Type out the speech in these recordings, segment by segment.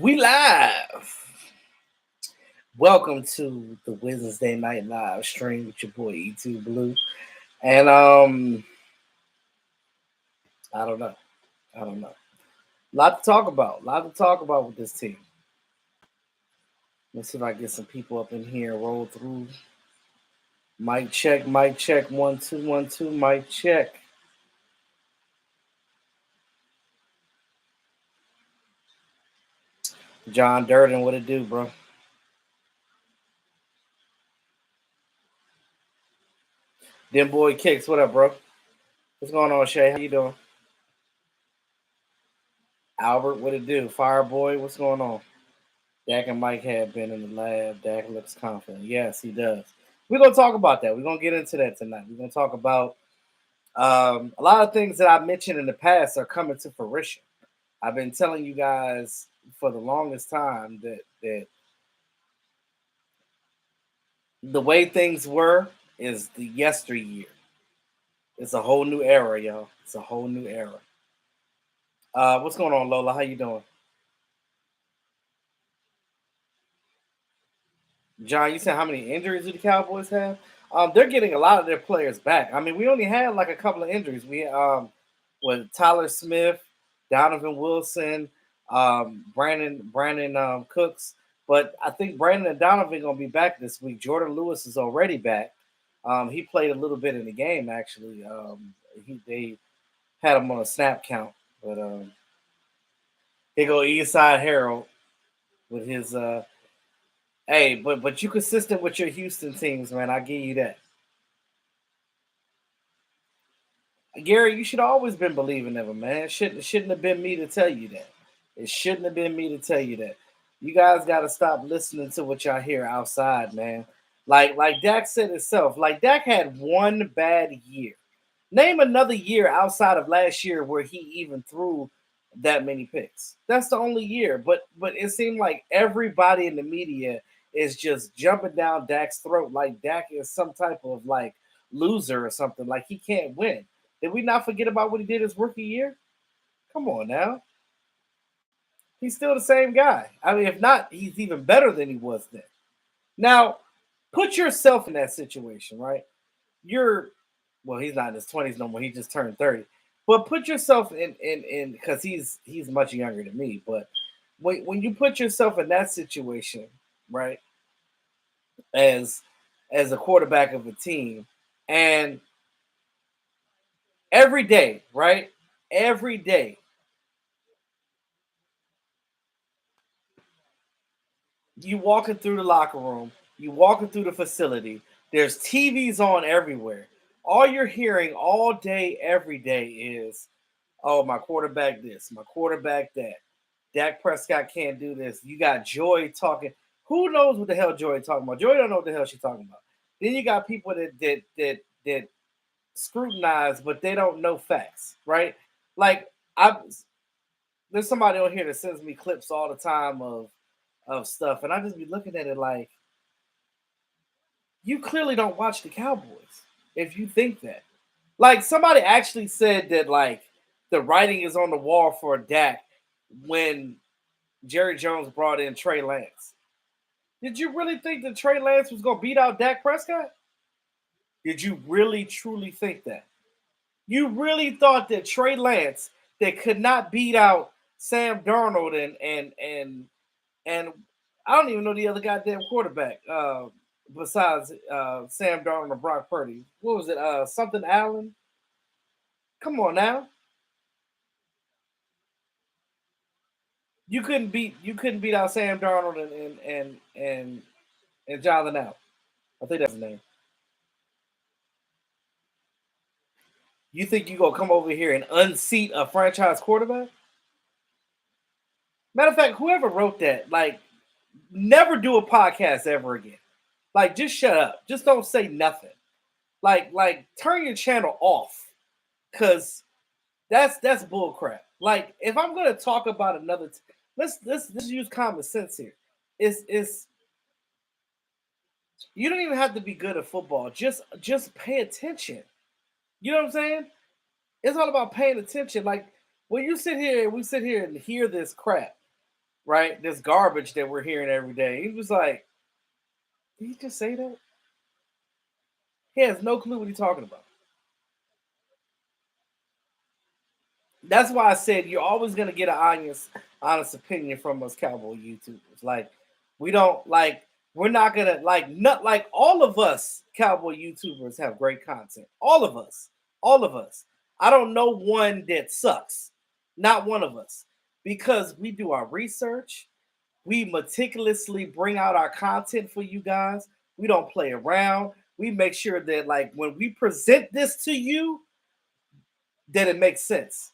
We live. Welcome to the Wednesday Night Live stream with your boy E2 Blue. And I don't know. I don't know. A lot to talk about. A lot to talk about with this team. Let's see if I can get some people up in here and roll through. Mic check, mic check, 1 2 1 2, mic check. John Durden, what it do, bro? Them boy kicks, what up, bro? What's going on, Shay? How you doing? Albert, what it do? Fireboy, what's going on? Dak and Mike have been in the lab. Dak looks confident. Yes, he does. We're gonna talk about that. We're gonna get into that tonight. We're gonna talk about a lot of things that I mentioned in the past are coming to fruition. I've been telling you guys for the longest time that the way things were is the yesteryear. It's a whole new era, y'all. It's a whole new era. What's going on, Lola? How you doing? John, you said how many injuries do the Cowboys have? They're getting a lot of their players back. I mean, we only had like a couple of injuries. We with Tyler Smith, Donovan Wilson, Brandon Cooks, but I think Brandon and Donovan gonna be back this week. Jordan Lewis is already back. He played a little bit in the game actually. They had him on a snap count, but they go Eastside Harold with his Hey, but you consistent with your Houston teams, man. I give you that. Gary, you should always been believing in them, man. It shouldn't have been me to tell you that. It shouldn't have been me to tell you that. You guys got to stop listening to what y'all hear outside, man. Like Dak said himself, like Dak had one bad year. Name another year outside of last year where he even threw that many picks. That's the only year. But it seemed like everybody in the media is just jumping down Dak's throat like Dak is some type of like loser or something. Like he can't win. Did we not forget about what he did his rookie year? Come on now. He's still the same guy. I mean, if not, he's even better than he was then. Now, put yourself in that situation, right? You're well, he's not in his 20s no more. He just turned 30. But put yourself in because he's much younger than me. But when you put yourself in that situation, right, as as a quarterback of a team, and every day, right? Every day you walking through the locker room, you walking through the facility, there's TVs on everywhere. All you're hearing all day, every day is, oh, my quarterback this, my quarterback that. Dak Prescott can't do this. You got Joy talking. Who knows what the hell Joy talking about? Joy don't know what the hell she's talking about. Then you got people that scrutinize, but they don't know facts, right? Like I there's somebody on here that sends me clips all the time of stuff, and I just be looking at it like you clearly don't watch the Cowboys if you think that. Like somebody actually said that like the writing is on the wall for Dak when Jerry Jones brought in Trey Lance. Did you really think that Trey Lance was gonna beat out Dak Prescott? Did you really truly think that? You really thought that Trey Lance that could not beat out Sam Darnold and I don't even know the other goddamn quarterback besides Sam Darnold or Brock Purdy. What was it? Something Allen. Come on now. You couldn't beat out Sam Darnold and Jonathan Allen. I think that's his name. You think you gonna come over here and unseat a franchise quarterback? Matter of fact, whoever wrote that, like, never do a podcast ever again. Like, just shut up. Just don't say nothing. Like, turn your channel off, cause that's bull crap. Like, if I'm gonna talk about let's use common sense here. It's you don't even have to be good at football. Just pay attention. You know what I'm saying? It's all about paying attention. Like when you sit here, we sit here and hear this crap, right? This garbage that we're hearing every day. He was like, did he just say that? He has no clue what he's talking about. That's why I said you're always gonna get an honest opinion from us cowboy YouTubers. Like we don't like we're not gonna like not like all of us cowboy YouTubers have great content. All of us. All of us. I don't know one that sucks. Not one of us. Because we do our research. We meticulously bring out our content for you guys. We don't play around. We make sure that like when we present this to you, that it makes sense.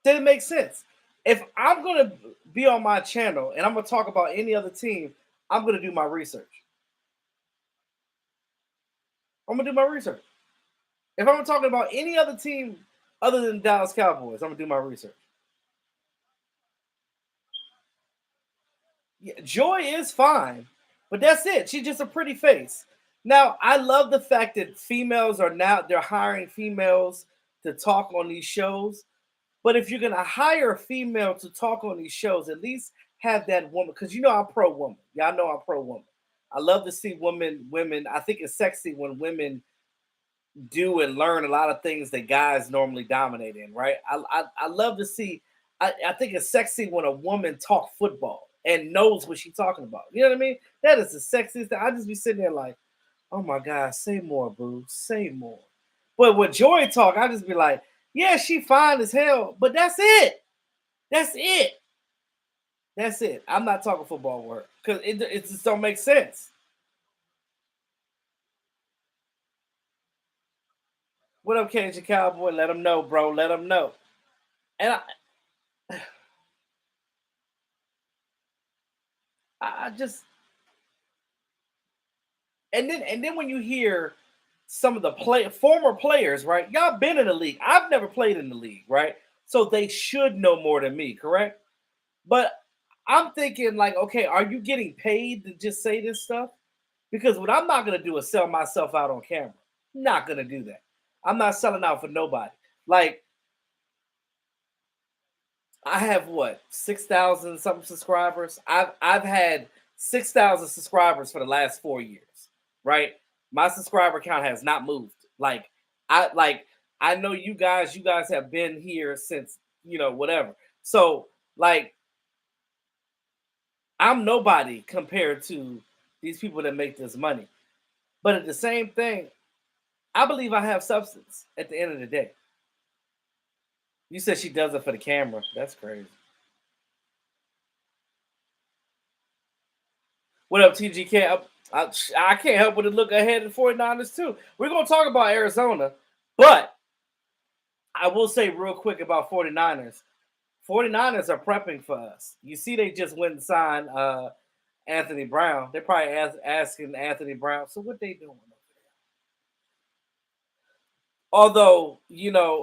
That it makes sense. If I'm gonna be on my channel and I'm gonna talk about any other team, I'm gonna do my research. I'm gonna do my research. If I'm talking about any other team other than Dallas Cowboys, I'm gonna do my research. Yeah, Joy is fine, but that's it. She's just a pretty face. Now, I love the fact that females are now they're hiring females to talk on these shows. But if you're gonna hire a female to talk on these shows, at least have that woman, because you know I'm pro woman. Y'all know I'm pro woman. I love to see women. I think it's sexy when women do and learn a lot of things that guys normally dominate in, right? I love to see. I think it's sexy when a woman talk football and knows what she's talking about. You know what I mean? That is the sexiest thing. I just be sitting there like, oh my god, say more, boo, say more. But with Joy talk, I just be like, yeah, she fine as hell, but that's it. That's it. That's it. I'm not talking football with her because it just don't make sense. What up, Cajun Cowboy? Let them know, bro. Let them know. And I just and then when you hear some of the former players, right? Y'all been in the league. I've never played in the league, right? So they should know more than me, correct? But I'm thinking like, okay, are you getting paid to just say this stuff? Because what I'm not gonna do is sell myself out on camera. Not gonna do that. I'm not selling out for nobody. Like I have what 6,000 something subscribers. I've had 6,000 subscribers for the last 4 years. Right, my subscriber count has not moved. Like I know you guys. You guys have been here since whatever. So like I'm nobody compared to these people that make this money. But at the same thing, I believe I have substance. At the end of the day, you said she does it for the camera. That's crazy. What up, TGK? I can't help but to look ahead at 49ers too. We're going to talk about Arizona, but I will say real quick about 49ers. 49ers are prepping for us. You see, they just went and signed Anthony Brown. They're probably asking Anthony Brown, so what they doing? Although,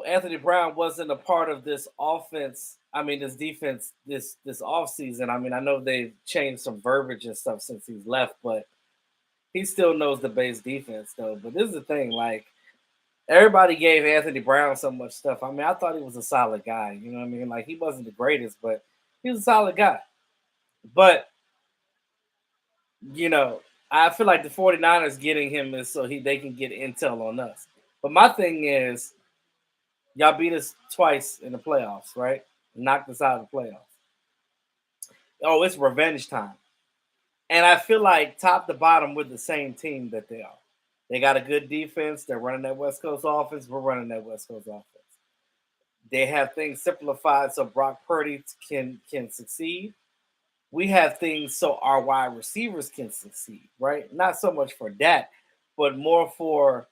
Anthony Brown wasn't a part of this offense. I mean, this defense this offseason. I mean, I know they've changed some verbiage and stuff since he's left, but he still knows the base defense though. But this is the thing, like everybody gave Anthony Brown so much stuff. I mean, I thought he was a solid guy. You know what I mean? Like he wasn't the greatest, but he was a solid guy. But, you know, I feel like the 49ers getting him is so they can get intel on us. But my thing is, y'all beat us twice in the playoffs, right? Knocked us out of the playoffs. Oh, it's revenge time. And I feel like top to bottom, we're the same team that they are. They got a good defense. They're running that West Coast offense. We're running that West Coast offense. They have things simplified so Brock Purdy can succeed. We have things so our wide receivers can succeed, right? Not so much for that, but more for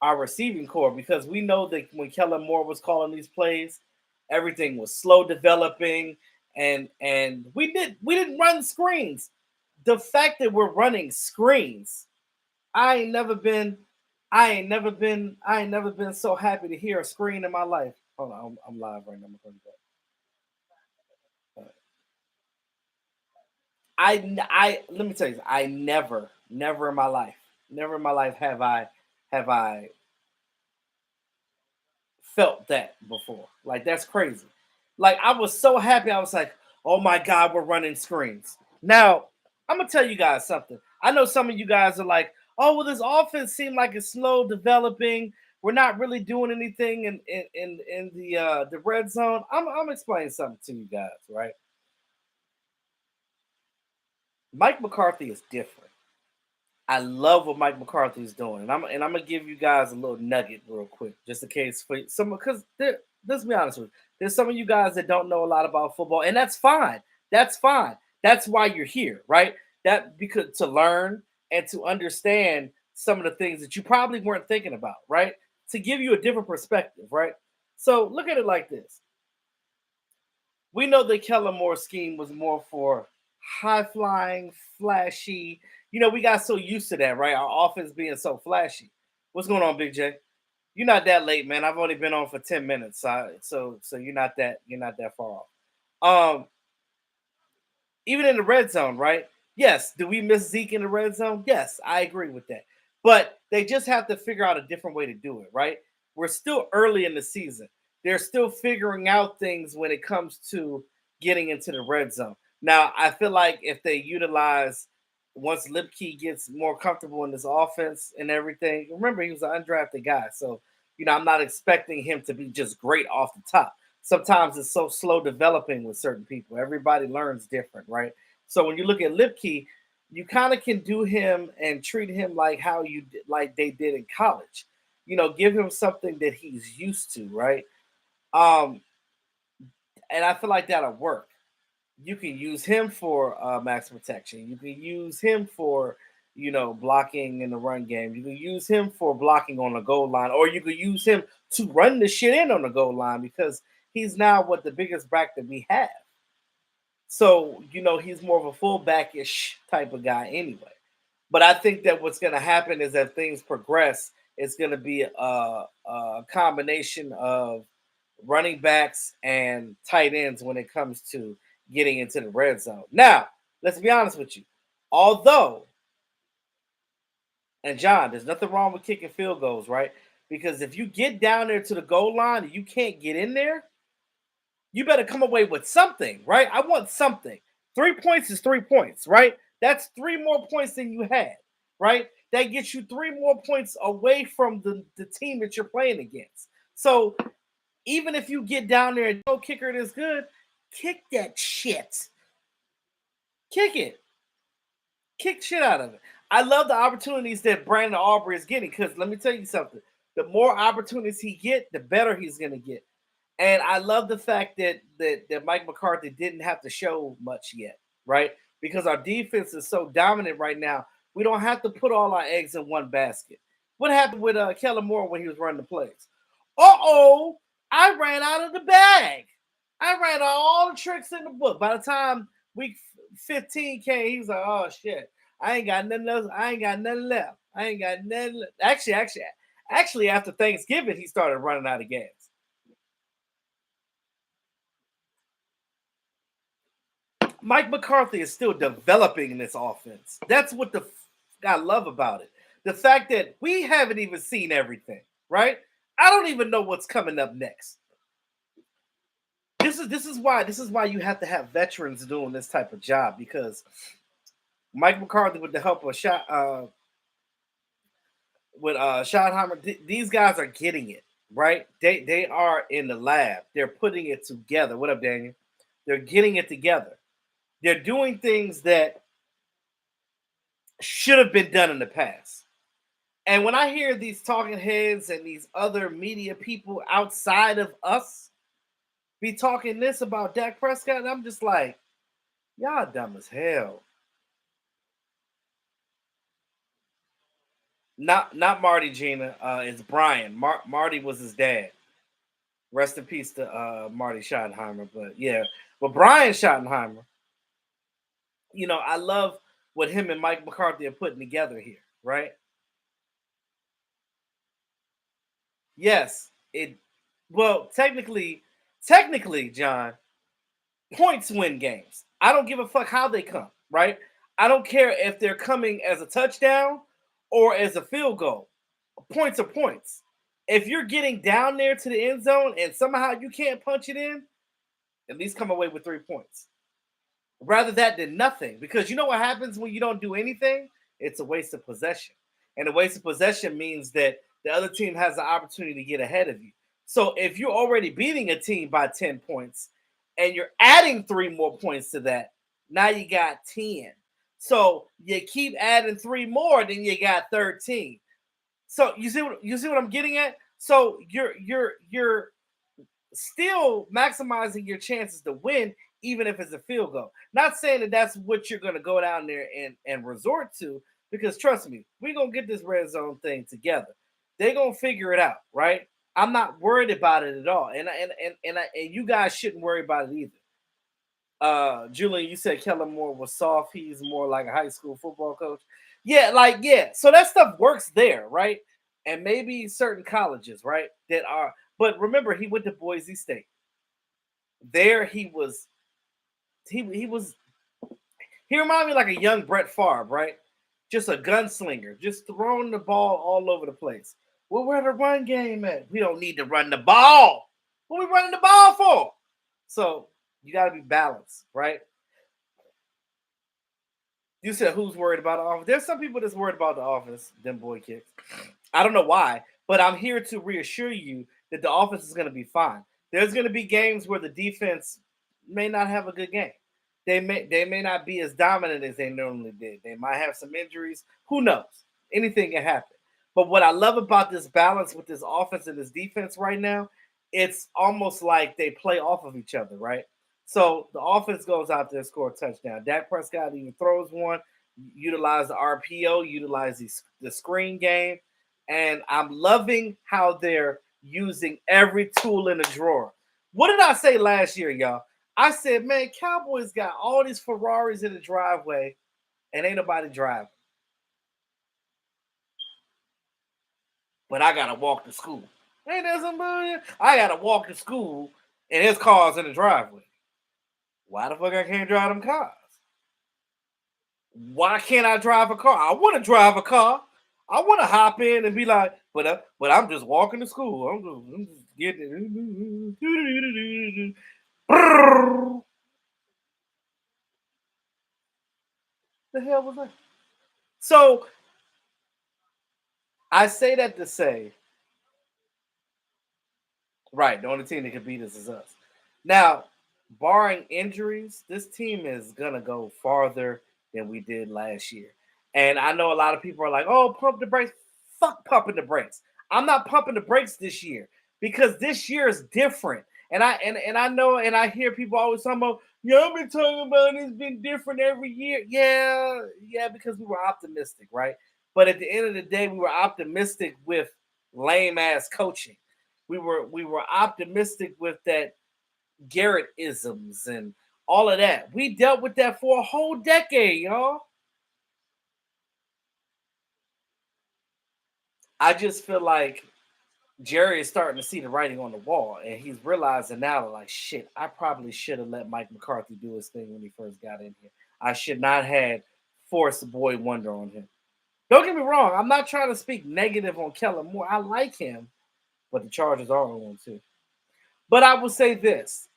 our receiving core because we know that when Kellen Moore was calling these plays, everything was slow developing, and we didn't run screens. The fact that we're running screens, I ain't never been, I ain't never been so happy to hear a screen in my life. Hold on, I'm live right now. I'm gonna I let me tell you, I never in my life, never in my life have I felt that before. Like that's crazy. Like I was so happy. I was like, Oh my God, we're running screens. Now, I'm gonna tell you guys something. I know some of you guys are like, oh, well, this offense seemed like it's slow developing. We're not really doing anything in the red zone. I'm explaining something to you guys, right? Mike McCarthy is different. I love what Mike McCarthy is doing, and I'm gonna give you guys a little nugget real quick, just in case for some, because let's be honest with you, there's some of you guys that don't know a lot about football, and that's fine. That's fine. That's why you're here, right? That because to learn and to understand some of the things that you probably weren't thinking about, right? To give you a different perspective, right? So look at it like this: we know the Kellen Moore scheme was more for high flying, flashy. We got so used to that, right? Our offense being so flashy. What's going on, Big J? You're not that late, man. I've only been on for 10 minutes, so you're not that far off. Even in the red zone, right? Yes. Do we miss Zeke in the red zone? Yes, I agree with that. But they just have to figure out a different way to do it, right? We're still early in the season. They're still figuring out things when it comes to getting into the red zone. Now, I feel like if they utilize once Lipke gets more comfortable in this offense and everything, remember he was an undrafted guy. So, I'm not expecting him to be just great off the top. Sometimes it's so slow developing with certain people. Everybody learns different, right? So when you look at Lipke, you kind of can do him and treat him like how like they did in college. Give him something that he's used to, right? Um, and I feel like that'll work. You can use him for max protection. You can use him for blocking in the run game. You can use him for blocking on the goal line, or you could use him to run the shit in on the goal line because he's now what the biggest back that we have. So he's more of a fullback-ish type of guy anyway. But I think that what's going to happen is that things progress. It's going to be a combination of running backs and tight ends when it comes to getting into the red zone. Now, let's be honest with you. Although, and John, there's nothing wrong with kicking field goals, right? Because if you get down there to the goal line and you can't get in there, you better come away with something, right? I want something. 3 points is 3 points, right? That's three more points than you had, right? That gets you three more points away from the team that you're playing against. So even if you get down there and no kicker is good, kick that shit. Kick it. Kick shit out of it. I love the opportunities that Brandon Aubrey is getting because let me tell you something. The more opportunities he get, the better he's going to get. And I love the fact that Mike McCarthy didn't have to show much yet, right? Because our defense is so dominant right now. We don't have to put all our eggs in one basket. What happened with Kellen Moore when he was running the plays? Uh-oh, I ran out of the bag. I ran all the tricks in the book. By the time week 15 came, he was like, oh shit, I ain't got nothing else. I ain't got nothing left. I ain't got nothing left. Actually, after Thanksgiving, he started running out of gas. Mike McCarthy is still developing this offense. That's what I love about it. The fact that we haven't even seen everything, right? I don't even know what's coming up next. This is why you have to have veterans doing this type of job because Mike McCarthy, with the help of Schottenheimer, these guys are getting it right. They are in the lab. They're putting it together. What up, Daniel? They're getting it together. They're doing things that should have been done in the past. And when I hear these talking heads and these other media people outside of us be talking this about Dak Prescott, I'm just like, y'all dumb as hell. Not Marty Gina. It's Brian. Marty was his dad. Rest in peace to Marty Schottenheimer. But yeah, but Brian Schottenheimer, I love what him and Mike McCarthy are putting together here, right? Yes, it. Well, technically, John, points win games. I don't give a fuck how they come, right? I don't care if they're coming as a touchdown or as a field goal. Points are points. If you're getting down there to the end zone and somehow you can't punch it in, at least come away with 3 points. Rather that than nothing. Because you know what happens when you don't do anything? It's a waste of possession. And a waste of possession means that the other team has the opportunity to get ahead of you. So if you're already beating a team by 10 points and you're adding 3 more points to that, now you got 10. So you keep adding 3 more, then you got 13. So you see what I'm getting at? So you're still maximizing your chances to win, even if it's a field goal. Not saying that that's what you're going to go down there and resort to, because trust me, we're going to get this red zone thing together. They're going to figure it out, right? I'm not worried about it at all. And you guys shouldn't worry about it either. Julian, you said Kellen Moore was soft. He's more like a high school football coach. Yeah, yeah. So that stuff works there, right? And maybe certain colleges, right? That are, but remember, he went to Boise State. There, he was he reminded me like a young Brett Favre, right? Just a gunslinger, just throwing the ball all over the place. Well, where the run game at? We don't need to run the ball. What are we running the ball for? So you got to be balanced, right? You said who's worried about the offense? There's some people that's worried about the offense, them boy kicks. I don't know why, but I'm here to reassure you that the offense is going to be fine. There's going to be games where the defense may not have a good game. They may not be as dominant as they normally did. They might have some injuries. Who knows? Anything can happen. But what I love about this balance with this offense and this defense right now, it's almost like they play off of each other, right? So the offense goes out there, score a touchdown. Dak Prescott even throws one, utilize the RPO, utilize the screen game, and I'm loving how they're using every tool in the drawer. What did I say last year, y'all? I said, man, Cowboys got all these Ferraris in the driveway, and ain't nobody driving. But I gotta walk to school. Ain't that somebody? I gotta walk to school, and his car's in the driveway. Why the fuck I can't drive them cars? Why can't I drive a car? I want to drive a car. I want to hop in and be like, but I'm just walking to school. I'm just getting it. The hell was that? So I say that to say, right, the only team that can beat us is us. Now, barring injuries, this team is gonna go farther than we did last year. And I know a lot of people are like, "Oh, pump the brakes." Fuck pumping the brakes. I'm not pumping the brakes this year because this year is different. And I know and I hear people always talking about, yeah, I've been talking about it's been different every year. Yeah, yeah, because we were optimistic, right? But at the end of the day, we were optimistic with lame ass coaching. We were optimistic with that Garrett isms and all of that. We dealt with that for a whole decade, y'all. I just feel like Jerry is starting to see the writing on the wall, and he's realizing now that, like, shit, I probably should have let Mike McCarthy do his thing when he first got in here. I should not have forced the boy wonder on him. Don't get me wrong, I'm not trying to speak negative on Kellen Moore. I like him, but the Chargers are on one too. But I will say this: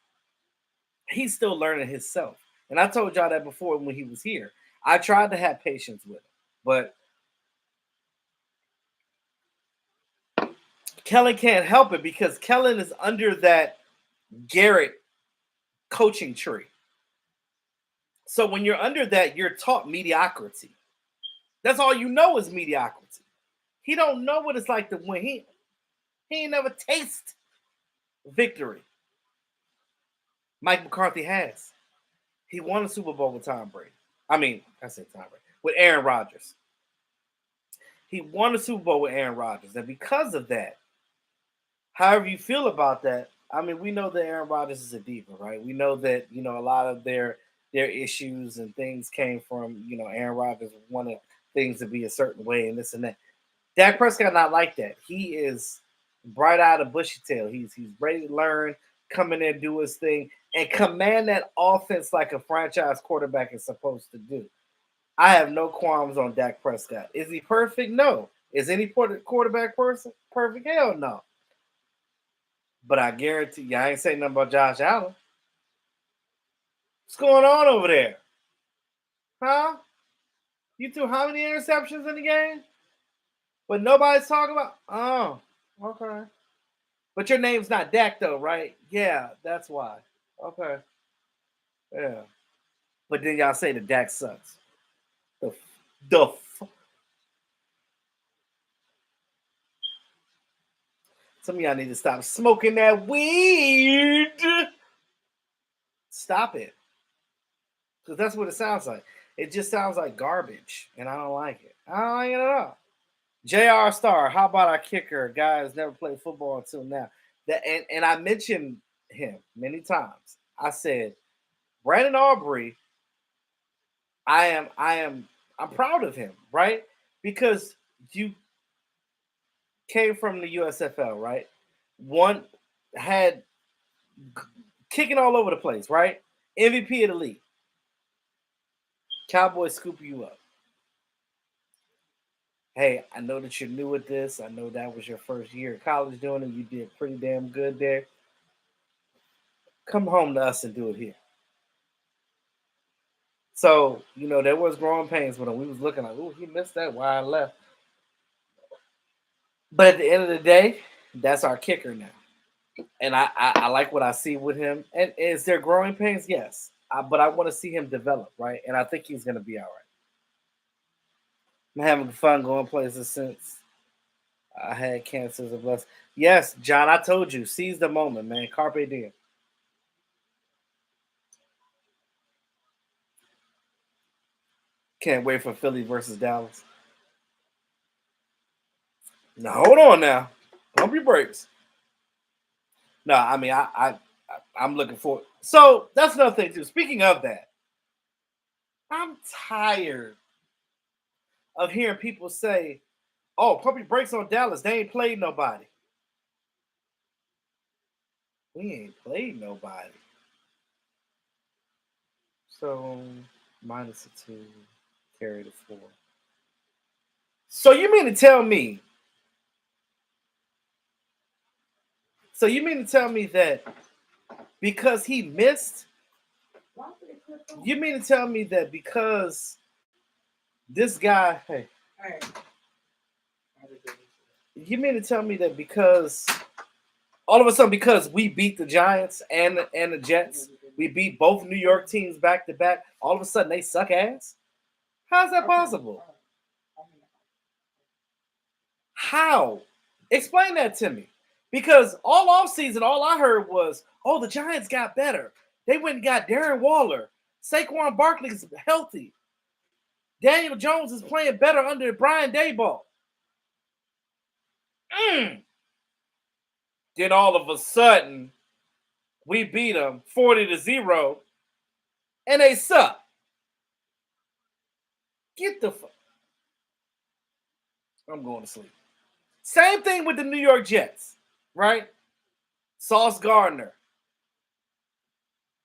he's still learning himself. And I told y'all that before when he was here. I tried to have patience with him, but Kellen can't help it because Kellen is under that Garrett coaching tree. So when you're under that, you're taught mediocrity. That's all you know is mediocrity. He don't know what it's like to win. He ain't never taste victory. Mike McCarthy has. He won a Super Bowl with Tom Brady. I said Tom Brady with Aaron Rodgers. He won a Super Bowl with Aaron Rodgers, and because of that, however you feel about that, we know that Aaron Rodgers is a diva, right? We know that a lot of their issues and things came from Aaron Rodgers wanted things to be a certain way and this and that. Dak Prescott not like that. He is bright eyed and bushy tail. He's ready to learn, come in there, do his thing, and command that offense like a franchise quarterback is supposed to do. I have no qualms on Dak Prescott. Is he perfect? No. Is any quarterback person perfect? Hell no. But I guarantee you, I ain't saying nothing about Josh Allen. What's going on over there? Huh? You threw how many interceptions in the game? But nobody's talking about. Oh, okay. But your name's not Dak though, right? Yeah, that's why. Okay. Yeah. But then y'all say the Dak sucks. The the some of y'all need to stop smoking that weed. Stop it. Because that's what it sounds like. It just sounds like garbage. And I don't like it. I don't like it at all. J.R. Star, how about our kicker? Guy has never played football until now. And I mentioned him many times. I said, Brandon Aubrey, I'm proud of him, right? Because you came from the USFL, right? One had kicking all over the place, right? MVP of the league. Cowboys scoop you up. Hey, I know that you're new at this. I know that was your first year of college doing it. You did pretty damn good there. Come home to us and do it here. So, there was growing pains with him. We was looking like, oh, he missed that wide left. But at the end of the day, that's our kicker now. And I like what I see with him. And is there growing pains? Yes. But I want to see him develop, right? And I think he's going to be all right. I'm having fun going places since I had cancer as a blessing. Yes, John, I told you, seize the moment, man. Carpe diem. Can't wait for Philly versus Dallas. Now, hold on now. Pump your brakes. No, I mean, I'm looking for. So that's another thing too. Speaking of that, I'm tired of hearing people say, "Oh, pump your brakes on Dallas. They ain't played nobody." We ain't played nobody. So minus a 2, carry the 4. So you mean to tell me? So you mean to tell me that because he missed? You mean to tell me that because this guy? Hey, you mean to tell me that because all of a sudden because we beat the Giants and the Jets, we beat both New York teams back to back. All of a sudden they suck ass. How's that possible? How? Explain that to me. Because all off season, all I heard was, "Oh, the Giants got better. They went and got Darren Waller. Saquon Barkley's healthy. Daniel Jones is playing better under Brian Daboll." Mm. Then all of a sudden, we beat them 40-0, and they suck. Get the fuck. I'm going to sleep. Same thing with the New York Jets, right? Sauce Gardner.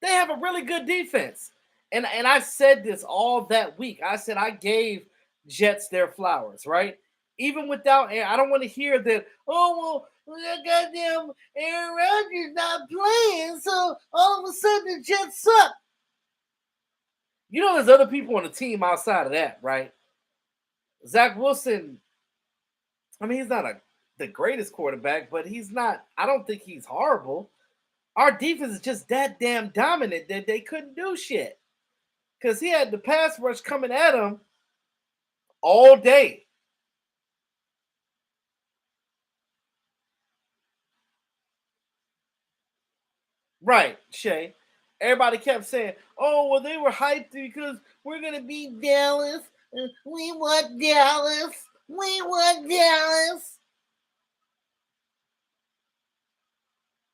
They have a really good defense. And I said this all that week. I said I gave Jets their flowers, right? Even without I don't want to hear that, oh, well, goddamn Aaron Rodgers not playing, so all of a sudden the Jets suck. There's other people on the team outside of that, right? Zach Wilson, I mean, he's not the greatest quarterback, but he's not, I don't think he's horrible. Our defense is just that damn dominant that they couldn't do shit. Because he had the pass rush coming at him all day. Right, Shay. Everybody kept saying, "Oh, well, they were hyped because we're gonna beat Dallas. We want Dallas. We want Dallas."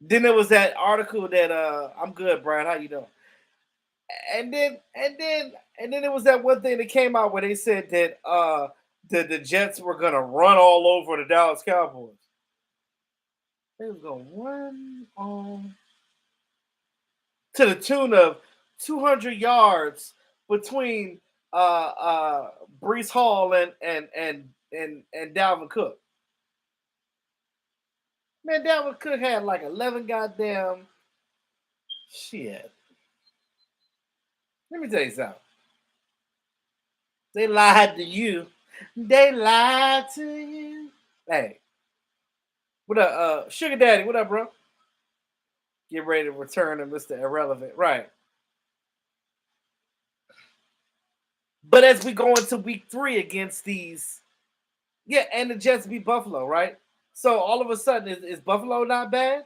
Then there was that article that I'm good, Brian. How you doing? And then it was that one thing that came out where they said that the Jets were gonna run all over the Dallas Cowboys. They was gonna run on to the tune of 200 yards between Brees Hall and Dalvin Cook. Man, Dalvin Cook had like 11 goddamn shit. Let me tell you something. They lied to you. They lied to you. Hey, what up, Sugar Daddy? What up, bro? Get ready to return to Mr. Irrelevant. Right. But as we go into week 3 against these, yeah, and the Jets beat Buffalo, right? So all of a sudden, is Buffalo not bad?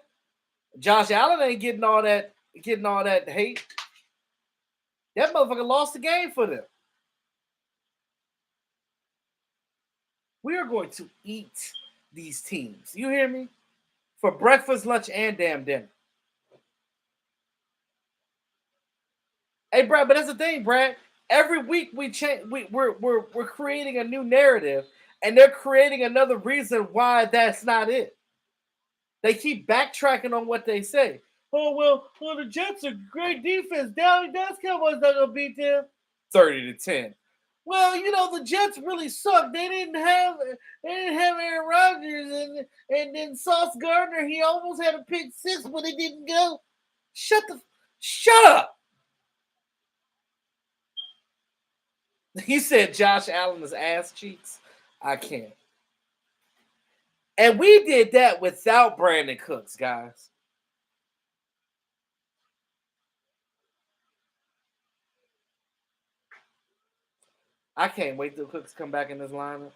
Josh Allen ain't getting all that hate. That motherfucker lost the game for them. We are going to eat these teams. You hear me? For breakfast, lunch, and damn dinner. Hey, Brad, but that's the thing, Brad. Every week we change. We're creating a new narrative, and they're creating another reason why that's not it. They keep backtracking on what they say. Oh well, the Jets are great defense. Dallas Cowboys not gonna beat them 30-10. Well, the Jets really suck. They didn't have Aaron Rodgers and then Sauce Gardner. He almost had a pick 6, but it didn't go. Shut up. He said Josh Allen is ass cheeks. I can't. And we did that without Brandon Cooks, guys. I can't wait till Cooks come back in this lineup.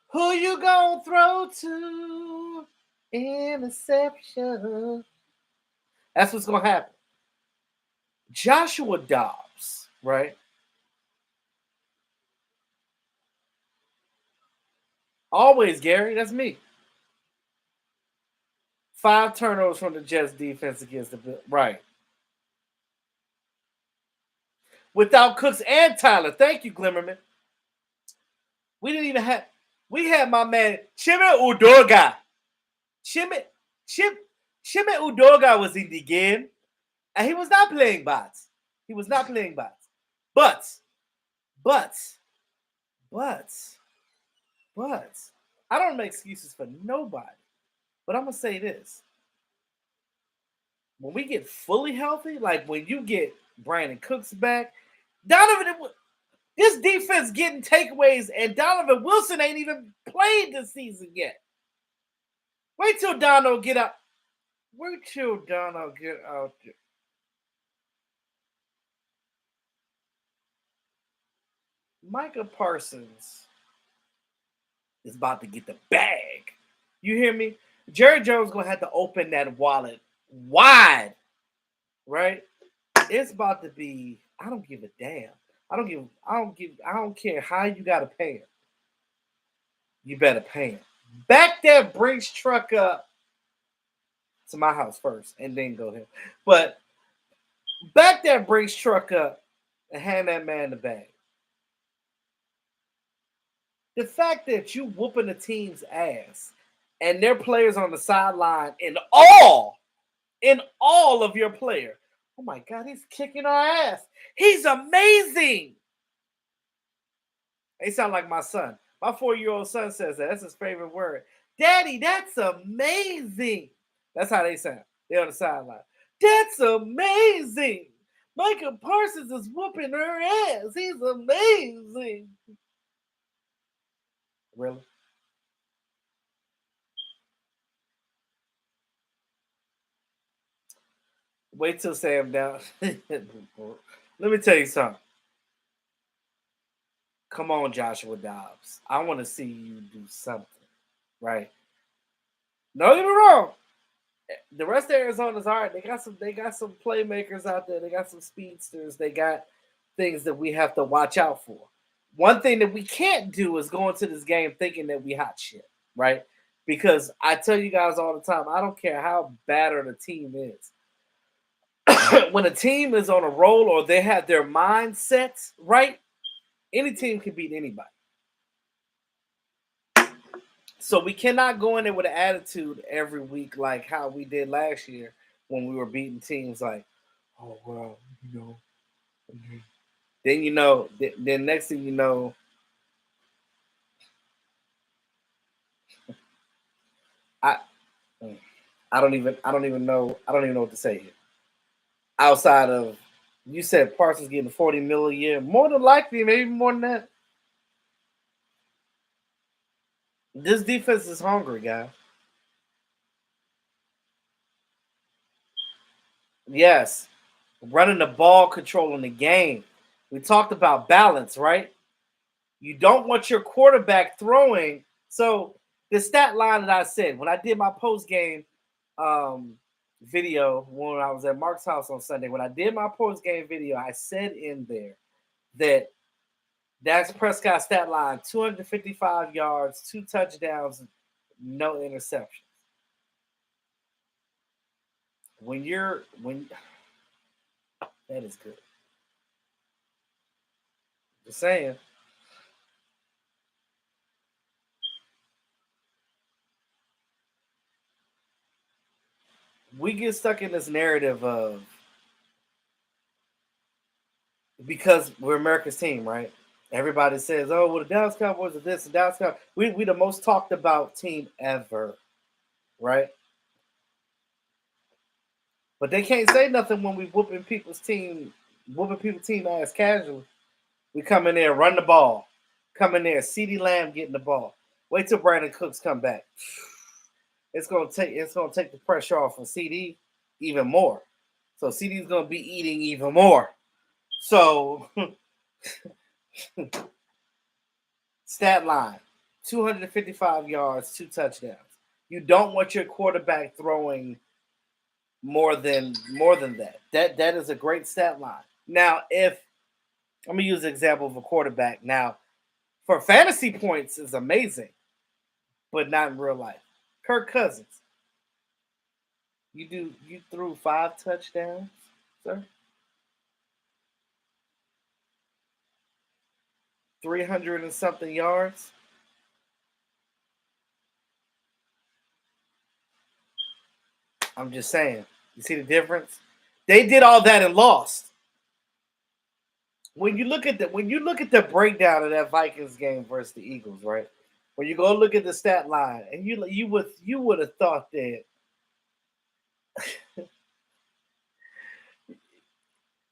Who you gonna throw to? Interception. That's what's gonna happen. Joshua Dobbs, right? Always, Gary. That's me. 5 turnovers from the Jets defense against the Bills. Right. Without Cooks and Tyler. Thank you, Glimmerman. We didn't even have. We had my man Chime Udoga. Chime Udoga was in the game, and he was not playing bots. He was not playing bots. But, I don't make excuses for nobody. But I'm gonna say this: when we get fully healthy, like when you get Brandon Cooks back, this defense getting takeaways, and Donovan Wilson ain't even played this season yet. Wait till Dono get out. Wait till Dono get out there. Micah Parsons is about to get the bag. You hear me? Jerry Jones gonna have to open that wallet wide, right? It's about to be. I don't give a damn. I don't care how you gotta pay him. You better pay him. Back that Brinks truck up to my house first, and then go ahead. But back that Brinks truck up and hand that man the bag. The fact that you whooping the team's ass and their players on the sideline in all of your player. Oh my God, he's kicking our ass. He's amazing. They sound like my son. My 4-year-old son says that. That's his favorite word. Daddy, that's amazing. That's how they sound. They're on the sideline. That's amazing. Micah Parsons is whooping her ass. He's amazing. Really? Wait till Sam down. Let me tell you something. Come on, Joshua Dobbs. I want to see you do something, right? Don't get me wrong. The rest of Arizona's all right. They got some playmakers out there. They got some speedsters. They got things that we have to watch out for. One thing that we can't do is go into this game thinking that we hot shit, right? Because I tell you guys all the time, I don't care how bad the team is. When a team is on a roll or they have their mindsets right, any team can beat anybody. So we cannot go in there with an attitude every week like how we did last year when we were beating teams like, oh well, Then then next thing you know, I I don't even know what to say here. Outside of You said Parsons getting 40 mil a year. More than likely, maybe more than that. This defense is hungry, guy. Yes. Running the ball, controlling the game. We talked about balance, right? You don't want your quarterback throwing. So the stat line that I said when I did my post game um, video when I was at Mark's house on Sunday, when I did my post game video, I said in there that Dax Prescott stat line 255 yards, 2 touchdowns, no interceptions. When that is good. Just saying. We get stuck in this narrative of because we're America's team, right? Everybody says, "Oh, well, the Dallas Cowboys are this, and Dallas Cowboys." We the most talked about team ever, right? But they can't say nothing when we whooping people's team ass casually. We come in there, run the ball, come in there, CeeDee Lamb getting the ball. Wait till Brandon Cooks come back. It's gonna take the pressure off of CD even more. So CD's gonna be eating even more. So stat line 255 yards, 2 touchdowns. You don't want your quarterback throwing more than that. That is a great stat line. Now, if I'm gonna use the example of a quarterback now for fantasy points is amazing, but not in real life. Kirk Cousins, you threw 5 touchdowns, sir. 300 and something yards. I'm just saying. You see the difference? They did all that and lost. When you look at the breakdown of that Vikings game versus the Eagles, right? When you go look at the stat line, and you would have thought that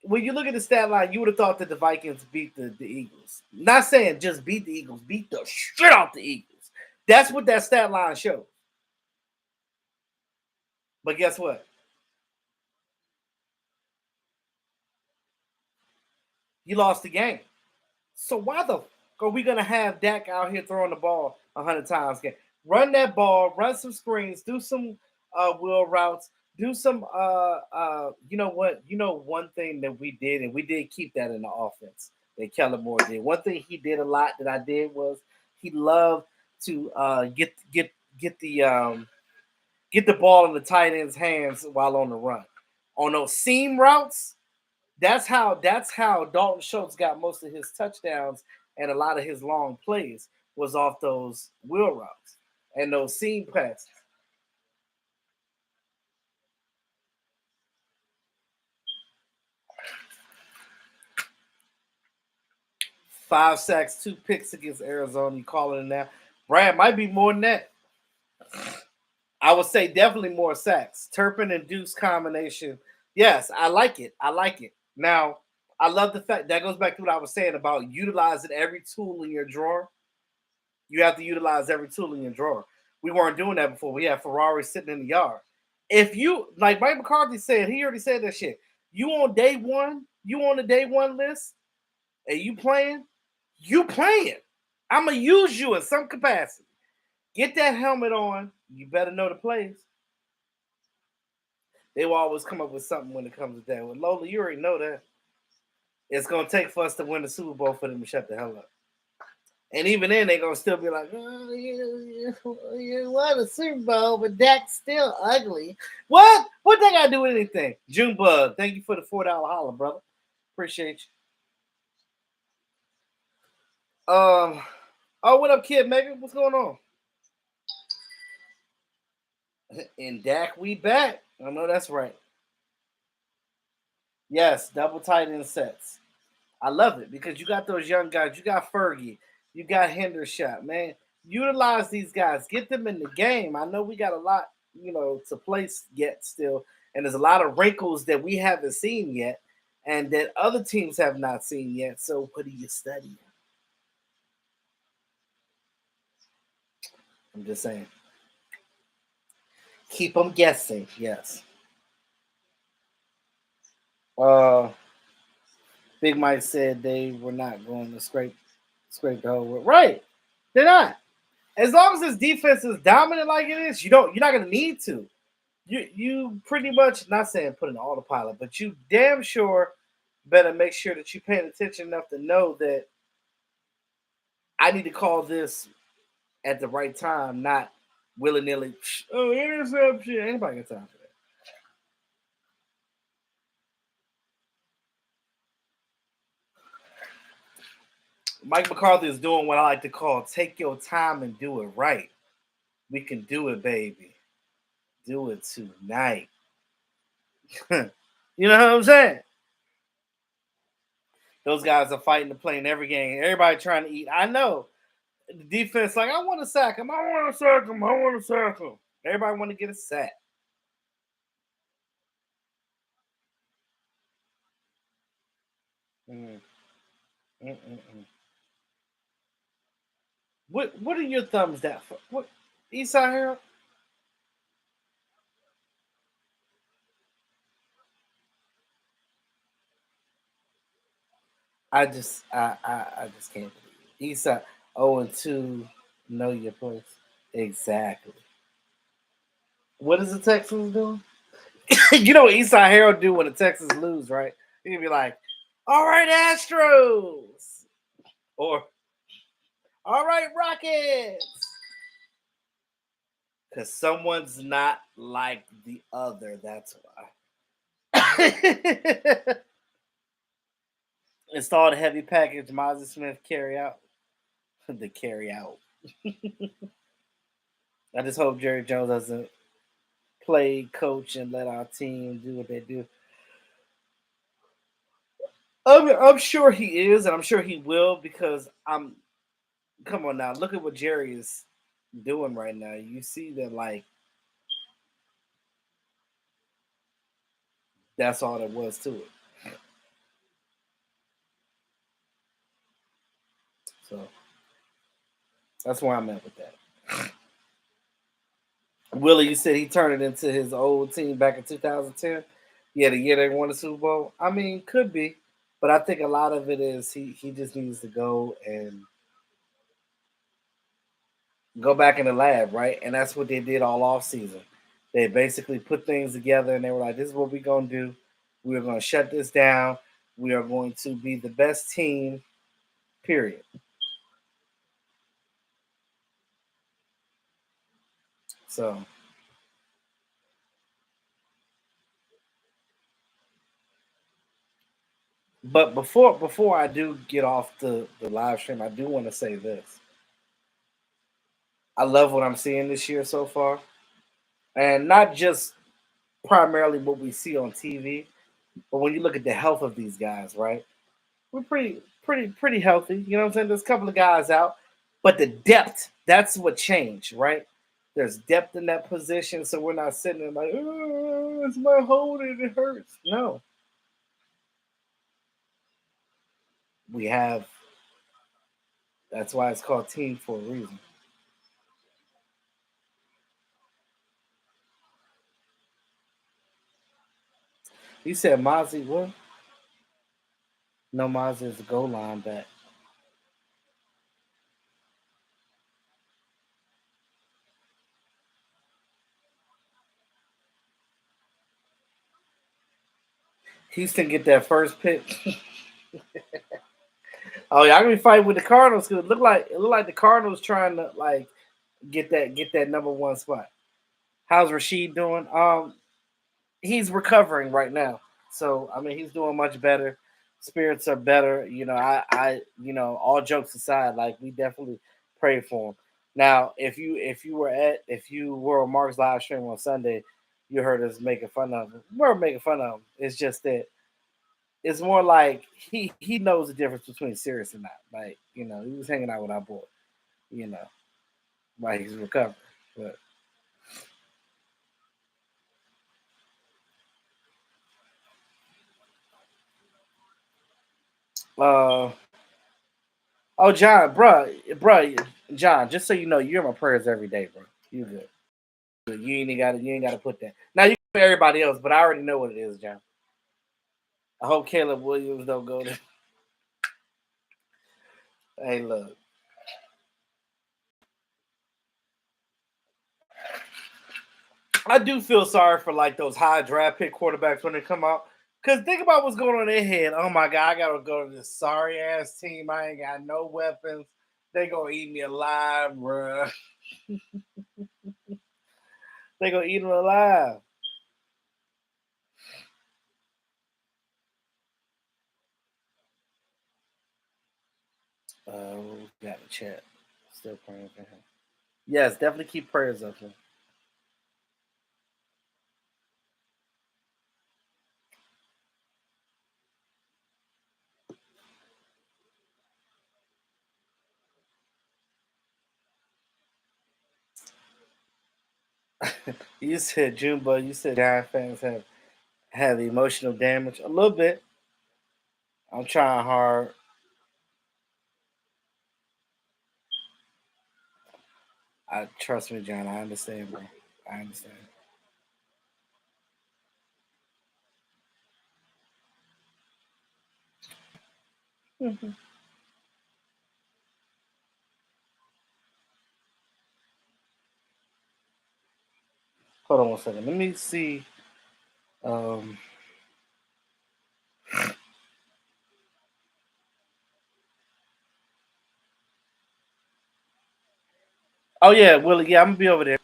when you look at the stat line, you would have thought that the Vikings beat the Eagles. Not saying just beat the Eagles, beat the shit off the Eagles. That's what that stat line shows. But guess what? You lost the game. So why the fuck are we gonna have Dak out here throwing the ball 100 times? Again? Run that ball, run some screens, do some wheel routes, do some you know what? You know one thing that we did, and we did keep that in the offense that Kellen Moore did. One thing he did a lot that I did was he loved to get the ball in the tight end's hands while on the run. On those seam routes, that's how Dalton Schultz got most of his touchdowns and a lot of his long plays was off those wheel routes and those seam passes. 5 sacks, 2 picks against Arizona. You calling it now? Brad might be more than that. I would say definitely more sacks. Turpin and Deuce combination. Yes, I like it. I like it. Now, I love the fact that goes back to what I was saying about utilizing every tool in your drawer. You have to utilize every tool in your drawer. We weren't doing that before. We had Ferrari sitting in the yard. If you like Mike McCarthy said, he already said that shit. You on the day one list, and you playing. I'ma use you in some capacity. Get that helmet on. You better know the plays. They will always come up with something when it comes to that. Well, Lola, you already know that. It's gonna take for us to win the Super Bowl for them to shut the hell up. And even then, they're gonna still be like, oh, you won a Super Bowl, but Dak's still ugly. What? What they gotta do with anything? Junebug, thank you for the $4 holler, brother. Appreciate you. Oh, what up, kid Megan? What's going on? And Dak, we back. I know that's right. Yes, double tight end sets. I love it because you got those young guys. You got Fergie. You got Hendershot, man. Utilize these guys. Get them in the game. I know we got a lot, to place yet still, and there's a lot of wrinkles that we haven't seen yet. and that other teams have not seen yet. So what are you studying? I'm just saying. Keep them guessing. Yes. Uh, Big Mike said they were not going to scrape the whole world. Right. They're not. As long as his defense is dominant like it is, you're not gonna need to. You pretty much not saying put in autopilot, but you damn sure better make sure that you're paying attention enough to know that I need to call this at the right time, not willy nilly. Oh, interception! Anybody got time for that? Mike McCarthy is doing what I like to call take your time and do it right. We can do it, baby. Do it tonight. You know what I'm saying? Those guys are fighting to play in every game. Everybody trying to eat. I know. The defense, like, I want to sack him. I want to sack him. I want to sack him. Everybody want to get a sack. Mm. Mm-mm-mm. What are your thumbs down for? What Eastside Harold? I just can't believe it. Eastside 0-2, know your place. Exactly. What is the Texans doing? You know what Eastside Harold do when the Texans lose, right? He'd be like, "All right, Astros," or "All right, Rockets," because someone's not like the other. That's why. Install the heavy package. Mazda Smith carry out. The carry out. I just hope Jerry Jones doesn't play coach and let our team do what they do. I'm sure he is, and I'm sure he will because I'm. Come on now, look at what Jerry is doing right now. You see that like that's all there was to it. So that's where I'm at with that. Willie, you said he turned it into his old team back in 2010. Yeah, the year they won the Super Bowl. I mean, could be, but I think a lot of it is he just needs to go and go back in the lab, right? And that's what they did all off season. They basically put things together and they were like, "This is what we're gonna do. We are gonna shut this down. We are going to be the best team. Period." So, but before I do get off the live stream, I do want to say this. I love what I'm seeing this year so far, and not just primarily what we see on TV, but when you look at the health of these guys, right? We're pretty healthy. You know what I'm saying? There's a couple of guys out, but the depth, that's what changed, right? There's depth in that position, so we're not sitting there like, oh, it's my holding, it hurts. No, we have. That's why it's called team for a reason. He said Mozzie, what? No, Mozzie is the goal line back. Houston get that first pick. Oh, y'all gonna be fighting with the Cardinals because it looked like the Cardinals trying to like get that number one spot. How's Rashid doing? He's recovering right now. So I mean, he's doing much better. Spirits are better. All jokes aside, like we definitely pray for him. Now, if you were on Mark's live stream on Sunday, you heard us making fun of him. We're making fun of him. It's just that it's more like he knows the difference between serious and not. Like he was hanging out with our boy. You know, while he's recovering. But Uh, oh, John, bruh, John. Just so you know, you're in my prayers every day, bro. You good? You ain't got to put that. Now you can for everybody else, but I already know what it is, John. I hope Caleb Williams don't go there. Hey, look. I do feel sorry for like those high draft pick quarterbacks when they come out. Cause think about what's going on in their head. Oh my god, I gotta go to this sorry ass team. I ain't got no weapons. They gonna eat me alive, bruh. They gonna eat them alive. We got the chat. Still praying for him. Yes, definitely keep prayers up for him. You said Junebug, you said Giant fans have emotional damage. A little bit. I'm trying hard. I trust me, John. I understand, bro. I understand. Hold on one second. Let me see. Um, oh yeah, Willie. Yeah, I'm gonna be over there.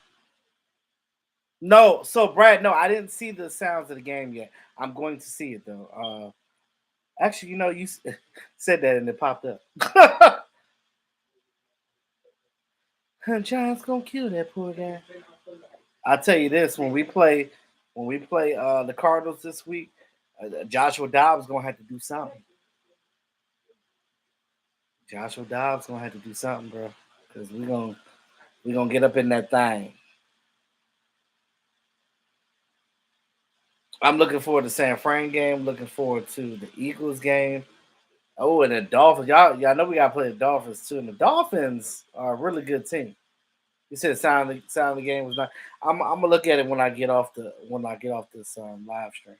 No, so Brad, no, I didn't see the sounds of the game yet. I'm going to see it though. Actually, you said that and it popped up. Giants gonna kill that poor guy. I'll tell you this: when we play the Cardinals this week, Joshua Dobbs gonna have to do something. Joshua Dobbs gonna have to do something, bro, because we gonna get up in that thing. I'm looking forward to San Fran game. Looking forward to the Eagles game. Oh, and the Dolphins. Y'all know we gotta play the Dolphins too. And the Dolphins are a really good team. You said sound of the game was not. I'm gonna look at it when I get off this live stream.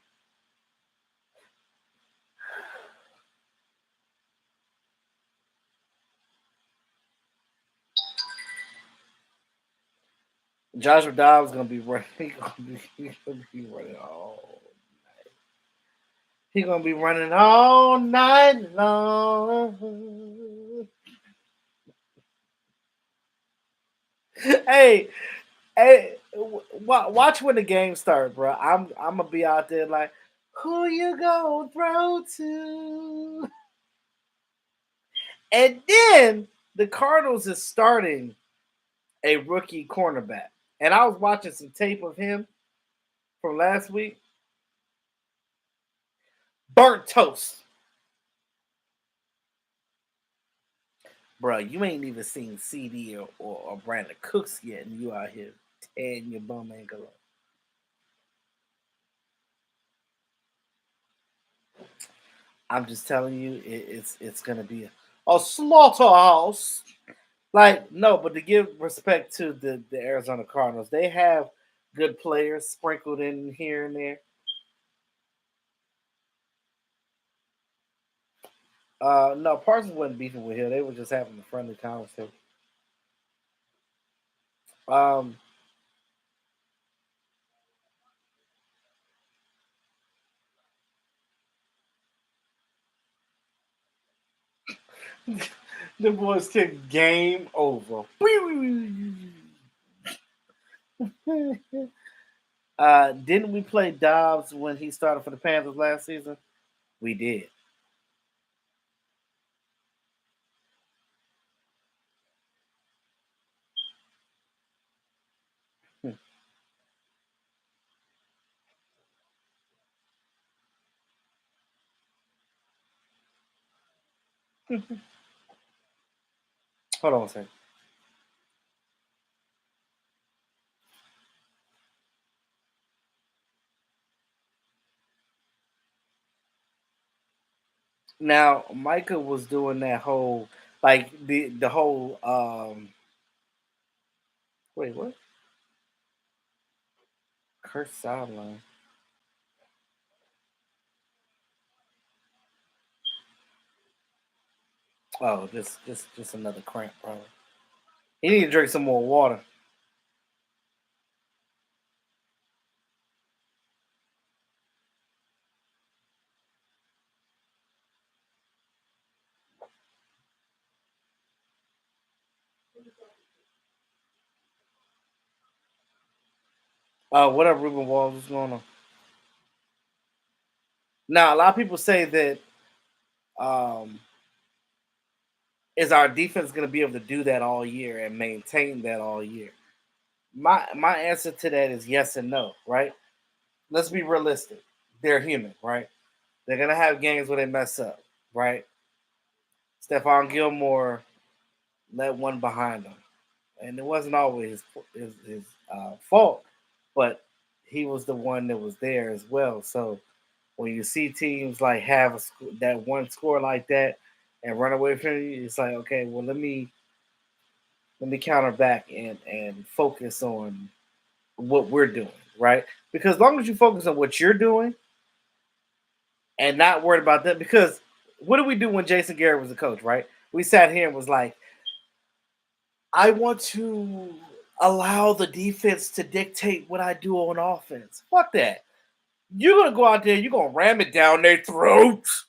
Joshua Dobbs gonna be running. He gonna be running all. He gonna be running all night long. Hey, hey, watch when the game starts, bro. I'm gonna be out there like, who you gonna throw to? And then the Cardinals is starting a rookie cornerback, and I was watching some tape of him from last week. Burnt toast, bro. You ain't even seen CD or Brandon Cooks yet, and you out here tearing your bum ankle up. I'm just telling you, it's gonna be a slaughterhouse. Like no, but to give respect to the Arizona Cardinals, they have good players sprinkled in here and there. No, Parsons wasn't beefing with Hill. They were just having a friendly conversation. Um, the boys kick game over. Didn't we play Dobbs when he started for the Panthers last season? We did. Hold on a second. Now, Micah was doing that whole like the whole wait, what? Curse sideline. Oh, just another cramp, bro. He need to drink some more water. What up, Ruben Walls? What's going on? Now, a lot of people say that um, is our defense going to be able to do that all year and maintain that all year? My answer to that is yes and no. Right? Let's be realistic. They're human, right? They're gonna have games where they mess up, right? Stephon Gilmore let one behind him, and it wasn't always his fault, but he was the one that was there as well. So when you see teams like have that one score like that and run away from you, it's like, okay, well, let me counter back and focus on what we're doing, right? Because as long as you focus on what you're doing and not worried about that, because what did we do when Jason Garrett was the coach, right? We sat here and was like, I want to allow the defense to dictate what I do on offense. Fuck that. You're gonna go out there, you're gonna ram it down their throats.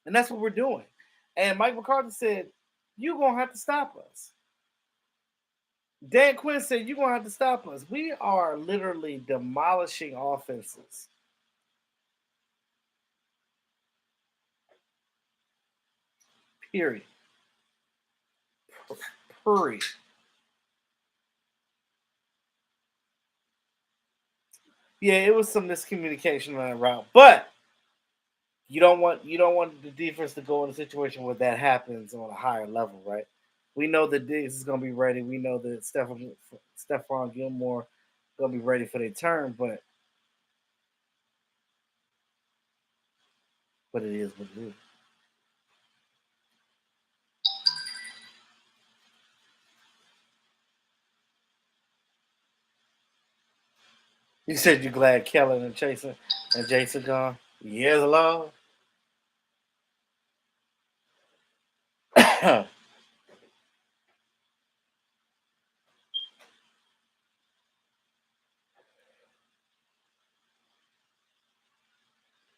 And that's what we're doing. And Mike McCarthy said, you're gonna have to stop us. Dan Quinn said, you're gonna have to stop us. We are literally demolishing offenses. Period. Period. Yeah, it was some miscommunication on that route. But you don't want the defense to go in a situation where that happens on a higher level, right? We know that Diggs is gonna be ready. We know that Stephon Gilmore gonna be ready for their turn, but it is what it is. You said you're glad Kellen and Jason gone. Yes, Lord.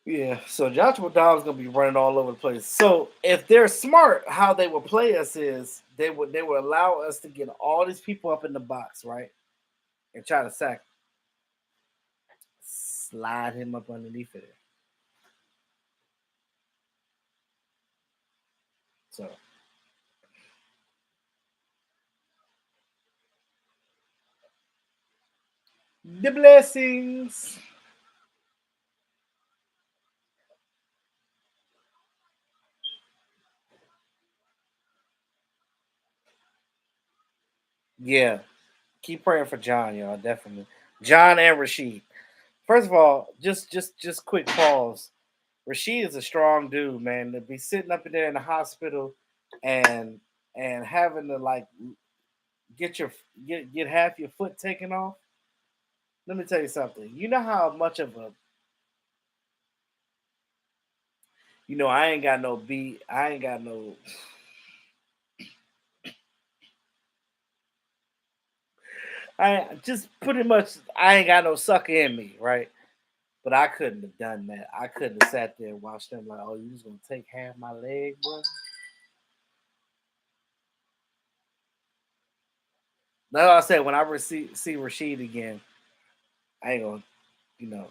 Yeah, so Joshua Dobbs gonna be running all over the place. So if they're smart, how they will play us is they would allow us to get all these people up in the box, right, and try to sack, slide him up underneath it. So the blessings. Yeah, keep praying for John, y'all. Definitely, John and Rashid. First of all, just quick pause. Rashid is a strong dude, man. To be sitting up in there in the hospital and having to like get your get half your foot taken off. Let me tell you something. You know how much of a I ain't got no beat. I ain't got no. I just pretty much I ain't got no sucker in me, right? But I couldn't have done that. I couldn't have sat there and watched them like, oh, you just gonna take half my leg, bro? That's what I said. When I see Rashid again, I ain't gonna, you know,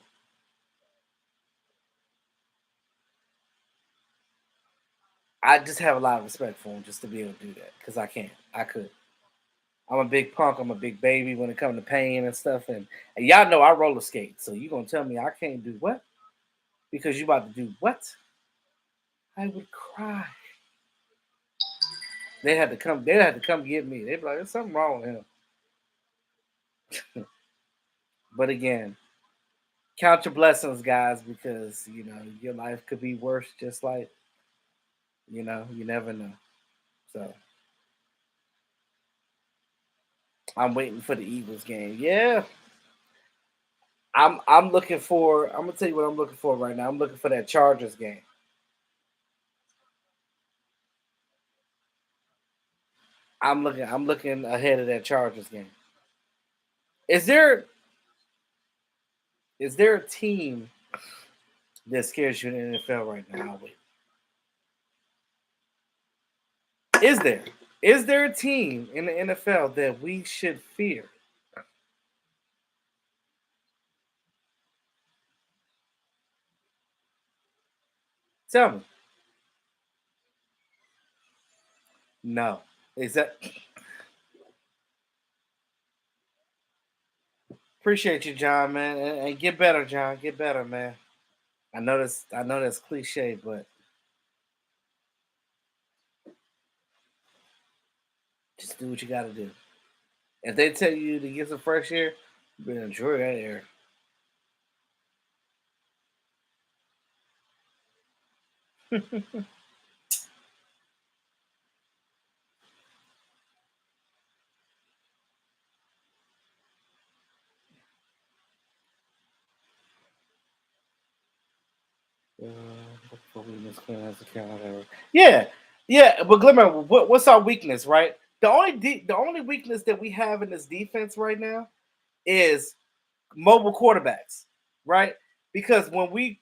I just have a lot of respect for him just to be able to do that because I can't. I could. I'm a big punk. I'm a big baby when it comes to pain and stuff. And y'all know I roller skate. So you gonna tell me I can't do what? Because you about to do what? I would cry. They had to come. They had to come get me. They'd be like, "There's something wrong with him." But again, Count your blessings, guys, because your life could be worse. Just like you never know. So I'm waiting for the Eagles game. Yeah, I'm looking for. I'm gonna tell you what I'm looking for right now. I'm looking for that Chargers game. I'm looking ahead of that Chargers game. Is there is there a team that scares you in the NFL right now? Wait, is there? Is there a team in the NFL that we should fear? Tell me. No. Is that appreciate you, John, man. And get better, John. Get better, man. I know that's cliche, but just do what you gotta do. If they tell you to get some fresh air, you better enjoy that air. Uh, before we miss Clean the calendar. Yeah, yeah, but Glimmer, what's our weakness, right? The only weakness that we have in this defense right now is mobile quarterbacks, right? Because when we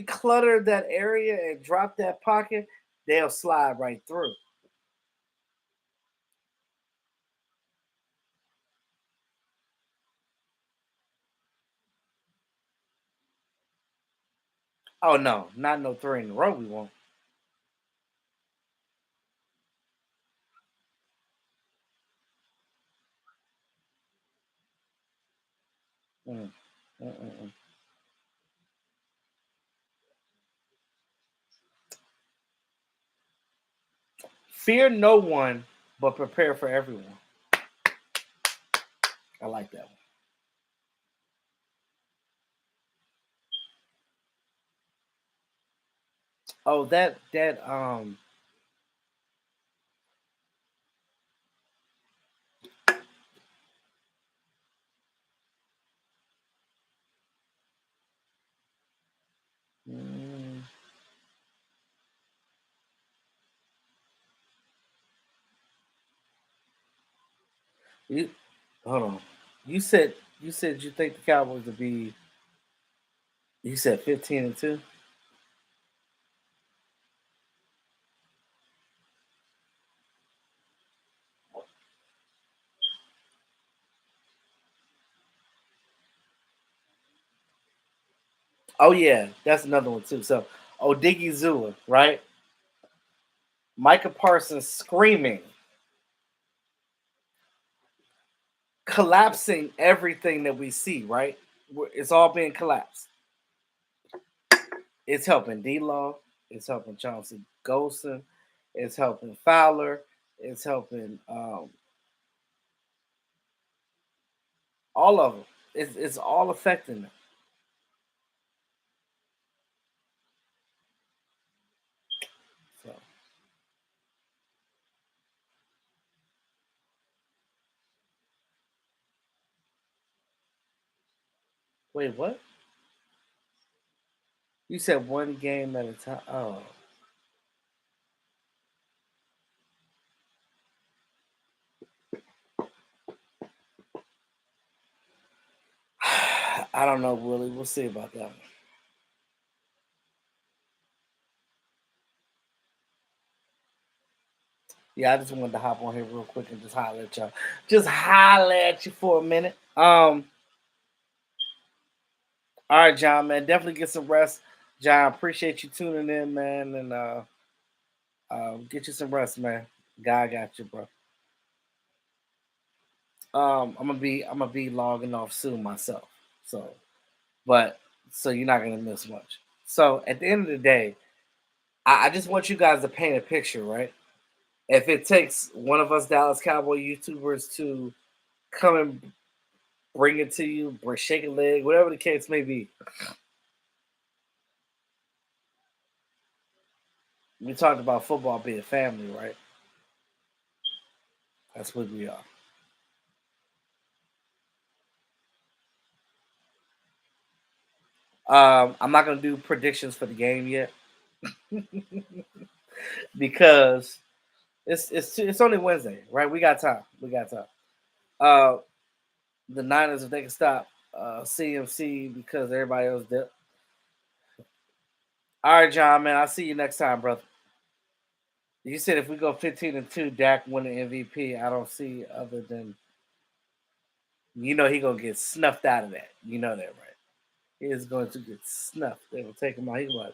clutter that area and drop that pocket, they'll slide right through. Oh no, not no three in a row. We won't. Mm, mm, mm, mm. Fear no one, but prepare for everyone. I like that one. Oh, that. Mm, you hold on. You said you think the Cowboys would be. You said 15-2. Oh yeah, that's another one too. So Odiggy Zua, right? Micah Parsons screaming, collapsing everything that we see, right? It's all being collapsed. It's helping D Law, it's helping Chauncey Golson, it's helping Fowler, it's helping all of them. It's all affecting them. So wait, what? You said one game at a time. Oh, I don't know, Willie. We'll see about that one. Yeah, I just wanted to hop on here real quick and just holler at y'all. Just holler at you for a minute. All right, John, man. Definitely get some rest. John, appreciate you tuning in, man, and get you some rest, man. God got you, bro. I'm gonna be logging off soon myself. So, but so you're not gonna miss much. So at the end of the day, I just want you guys to paint a picture, right? If it takes one of us Dallas Cowboy YouTubers to come and bring it to you, shake a leg, whatever the case may be. We talked about football being family, right? That's what we are. I'm not gonna do predictions for the game yet because it's only Wednesday, right? We got time. We got time. Uh, the Niners, if they can stop CMC because everybody else did. All right, John, man. I'll see you next time, brother. You said if we go 15-2, Dak win the MVP. I don't see other than he gonna get snuffed out of that. You know that, right? He is going to get snuffed. They will take him out. He's like,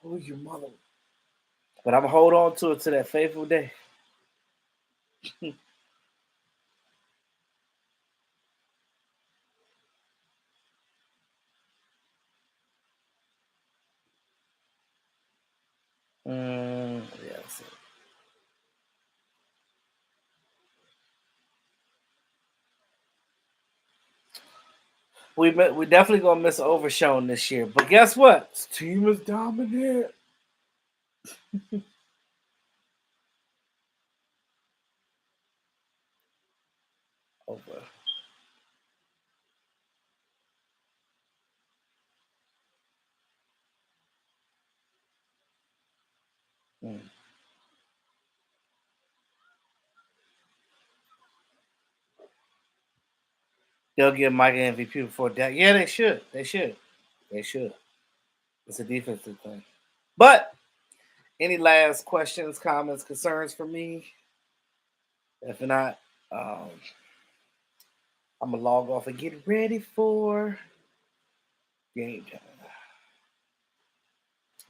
"Oh, your mother." But I'm gonna hold on to it to that faithful day. Yeah. So. We definitely gonna miss Overshown this year. But guess what? This team is dominant. Over. Mm. They'll give Mike an MVP before that. Yeah, they should. They should. They should. It's a defensive thing. But any last questions, comments, concerns for me? If not, um, I'm gonna log off and get ready for game time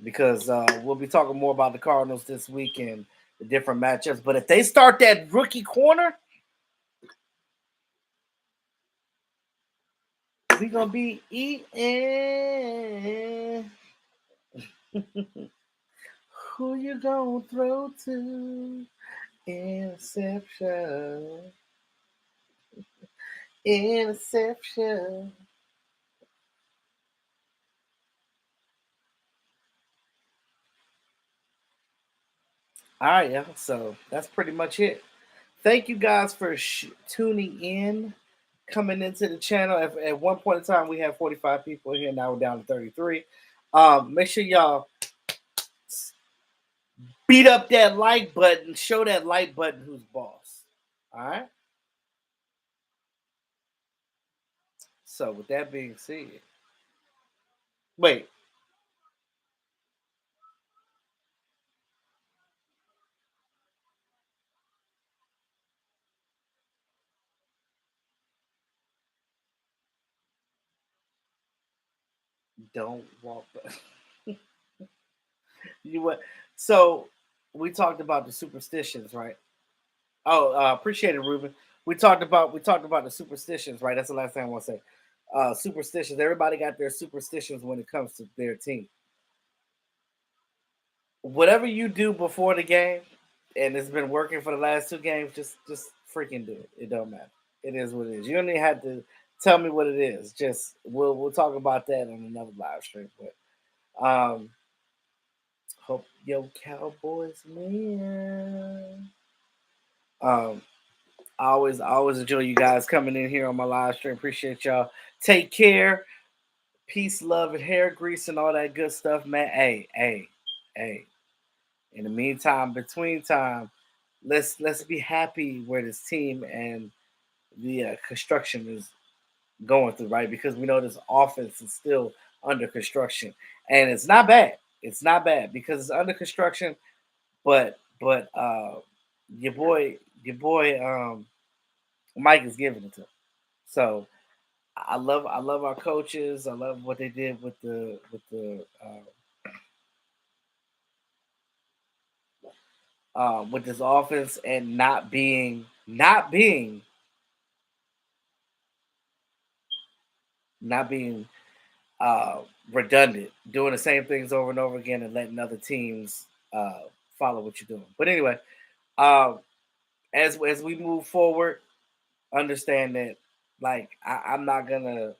because we'll be talking more about the Cardinals this week and the different matchups. But if they start that rookie corner, we gonna be eating. Who you gonna throw to? Interception. Interception. All right, yeah. So that's pretty much it. Thank you guys for tuning in, coming into the channel. At one point in time, we had 45 people here. Now we're down to 33. Make sure y'all beat up that like button. Show that like button who's boss. All right. So with that being said, wait, don't walk back. You what? So we talked about the superstitions, right? Oh, appreciate it, Ruben. We talked about the superstitions, right? That's the last thing I want to say. Superstitions. Everybody got their superstitions when it comes to their team. Whatever you do before the game, and it's been working for the last two games, just freaking do it. It don't matter. It is what it is. You don't even have to tell me what it is. Just we'll talk about that on another live stream. But hope yo Cowboys man. Um, I always enjoy you guys coming in here on my live stream. Appreciate y'all. Take care. Peace, love, and hair grease and all that good stuff, man. Hey. In the meantime, between time, let's be happy where this team and the construction is going through, right? Because we know this offense is still under construction, and it's not bad. It's not bad because it's under construction, but your boy Mike is giving it to him. So I love our coaches. I love what they did with this offense and not being uh, redundant, doing the same things over and over again and letting other teams follow what you're doing. But anyway, uh, as we move forward, understand that Like I'm not gonna,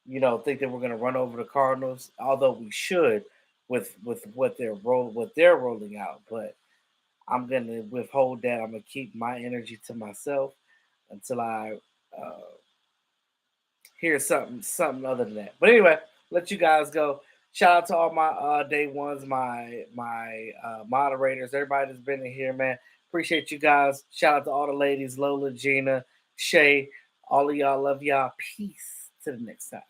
think that we're gonna run over the Cardinals, although we should with what they're rolling out. But I'm gonna withhold that. I'm gonna keep my energy to myself until I uh, hear something other than that. But anyway, let you guys go. Shout out to all my day ones, my moderators, everybody that's been in here, man. Appreciate you guys. Shout out to all the ladies, Lola, Gina, Shay, all of y'all. Love y'all. Peace. To the next time.